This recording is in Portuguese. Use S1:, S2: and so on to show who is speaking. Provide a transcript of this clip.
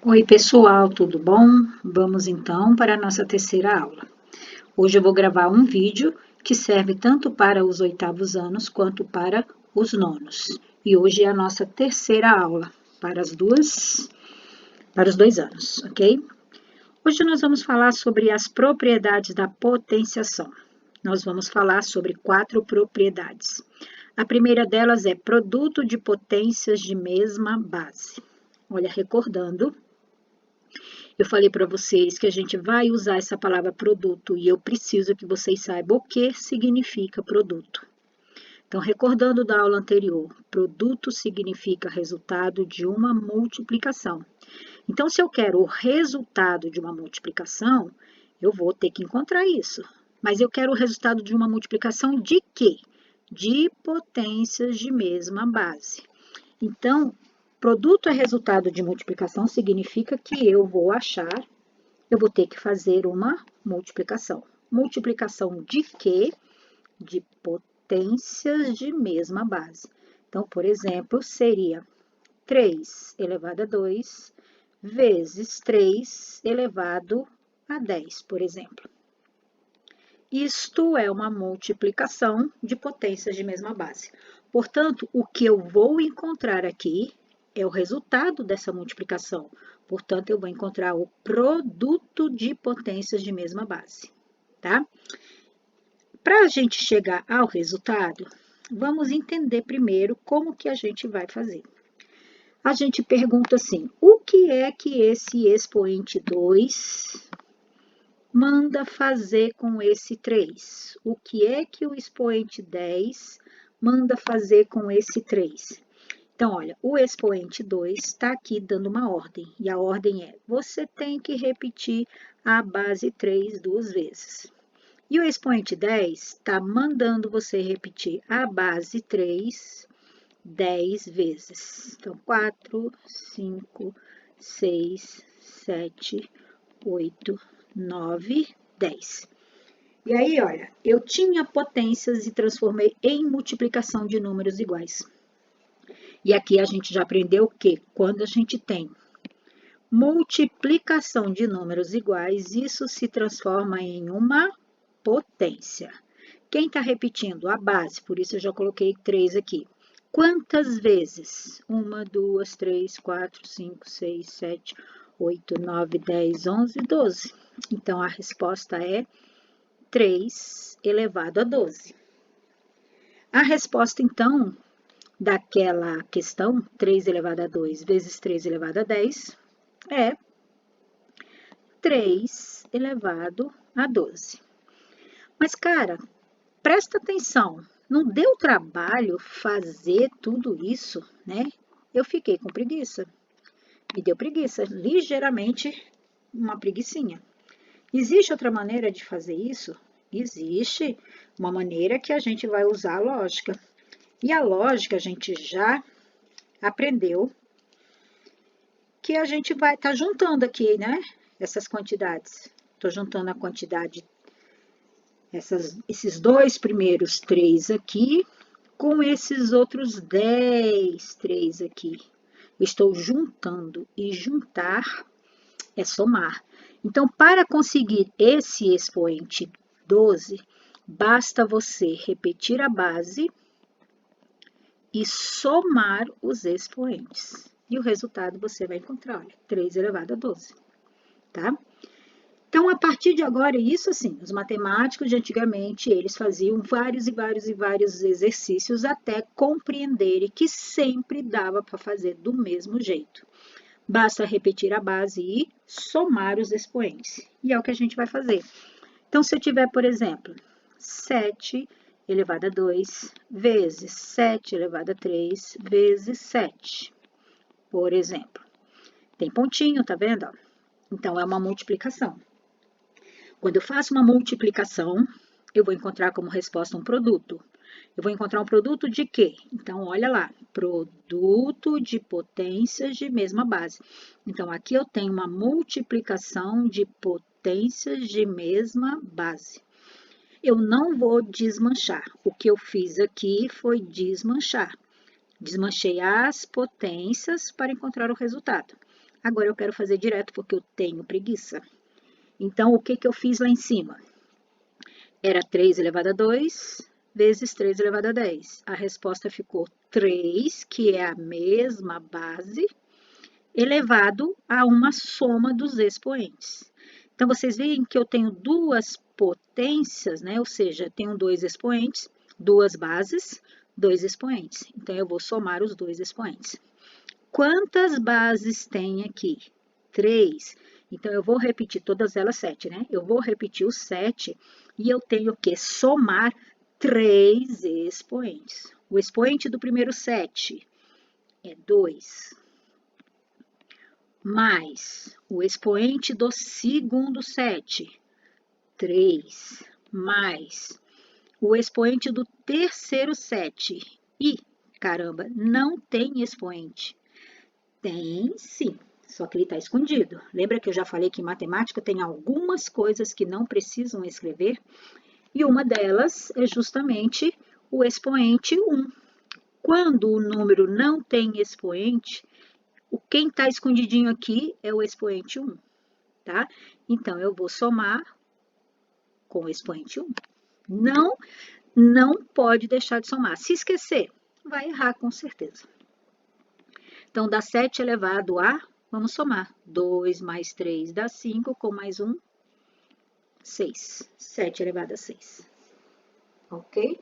S1: Oi, pessoal, tudo bom? Vamos então para a nossa terceira aula. Hoje eu vou gravar um vídeo que serve tanto para os oitavos anos quanto para os nonos. E hoje é a nossa terceira aula para os 2 anos, ok? Hoje nós vamos falar sobre as propriedades da potenciação. Nós vamos falar sobre 4 propriedades. A primeira delas é produto de potências de mesma base. Olha, recordando, eu falei para vocês que a gente vai usar essa palavra produto e eu preciso que vocês saibam o que significa produto. Então, recordando da aula anterior, produto significa resultado de uma multiplicação. Então, se eu quero o resultado de uma multiplicação, eu vou ter que encontrar isso. Mas eu quero o resultado de uma multiplicação de quê? De potências de mesma base. Então, produto é resultado de multiplicação, significa que eu vou ter que fazer uma multiplicação. Multiplicação de quê? De potências de mesma base. Então, por exemplo, seria 3 elevado a 2 vezes 3 elevado a 10, por exemplo. Isto é uma multiplicação de potências de mesma base. Portanto, o que eu vou encontrar aqui é o resultado dessa multiplicação. Portanto, eu vou encontrar o produto de potências de mesma base, tá? Para a gente chegar ao resultado, vamos entender primeiro como que a gente vai fazer. A gente pergunta assim, o que é que esse expoente 2 manda fazer com esse 3? O que é que o expoente 10 manda fazer com esse 3? Então, olha, o expoente 2 está aqui dando uma ordem, e a ordem é, você tem que repetir a base 3 2 vezes. E o expoente 10 está mandando você repetir a base 3 10 vezes. Então, 4, 5, 6, 7, 8, 9, 10. E aí, olha, eu tinha potências e transformei em multiplicação de números iguais. E aqui a gente já aprendeu que quando a gente tem multiplicação de números iguais, isso se transforma em uma potência. Quem está repetindo? A base, por isso eu já coloquei 3 aqui. Quantas vezes? 1, 2, 3, 4, 5, 6, 7, 8, 9, 10, 11, 12. Então, a resposta é 3 elevado a 12. A resposta, então, daquela questão, 3 elevado a 2 vezes 3 elevado a 10, é 3 elevado a 12. Mas, cara, presta atenção, não deu trabalho fazer tudo isso, né? Eu fiquei com preguiça. Me deu preguiça, ligeiramente uma preguicinha. Existe outra maneira de fazer isso? Existe uma maneira que a gente vai usar a lógica. E a lógica a gente já aprendeu que a gente vai estar juntando aqui, né? Essas quantidades. Estou juntando a quantidade, esses 2 primeiros 3 aqui, com esses outros 10 3 aqui. Estou juntando, e juntar é somar. Então, para conseguir esse expoente 12, basta você repetir a base e somar os expoentes. E o resultado você vai encontrar, olha, 3 elevado a 12, tá? Então, a partir de agora, isso assim, os matemáticos de antigamente, eles faziam vários e vários exercícios até compreenderem que sempre dava para fazer do mesmo jeito. Basta repetir a base e somar os expoentes. E é o que a gente vai fazer. Então, se eu tiver, por exemplo, 7 elevado a 2 vezes 7 elevado a 3 vezes 7, por exemplo. Tem pontinho, tá vendo? Então, é uma multiplicação. Quando eu faço uma multiplicação, eu vou encontrar como resposta um produto. Eu vou encontrar um produto de quê? Então, olha lá, produto de potências de mesma base. Então, aqui eu tenho uma multiplicação de potências de mesma base. Eu não vou desmanchar. O que eu fiz aqui foi desmanchar. Desmanchei as potências para encontrar o resultado. Agora eu quero fazer direto porque eu tenho preguiça. Então, o que que eu fiz lá em cima? Era 3 elevado a 2 vezes 3 elevado a 10. A resposta ficou 3, que é a mesma base, elevado a uma soma dos expoentes. Então, vocês veem que eu tenho duas potências, né? Ou seja, tenho dois expoentes, duas bases, dois expoentes. Então, eu vou somar os dois expoentes. Quantas bases tem aqui? 3. Então, eu vou repetir todas elas 7, né? Eu vou repetir os 7 e eu tenho que somar 3 expoentes. O expoente do primeiro 7 é 2, mais o expoente do segundo 7, 3, mais o expoente do terceiro 7. E, caramba, não tem expoente. Tem sim, só que ele está escondido. Lembra que eu já falei que em matemática tem algumas coisas que não precisam escrever? E uma delas é justamente o expoente 1. Quando o número não tem expoente, quem está escondidinho aqui é o expoente 1, tá? Então, eu vou somar com o expoente 1. Não pode deixar de somar. Se esquecer, vai errar com certeza. Então, dá 7 elevado a, vamos somar, 2 mais 3 dá 5, com mais 1, 6. 7 elevado a 6. Ok?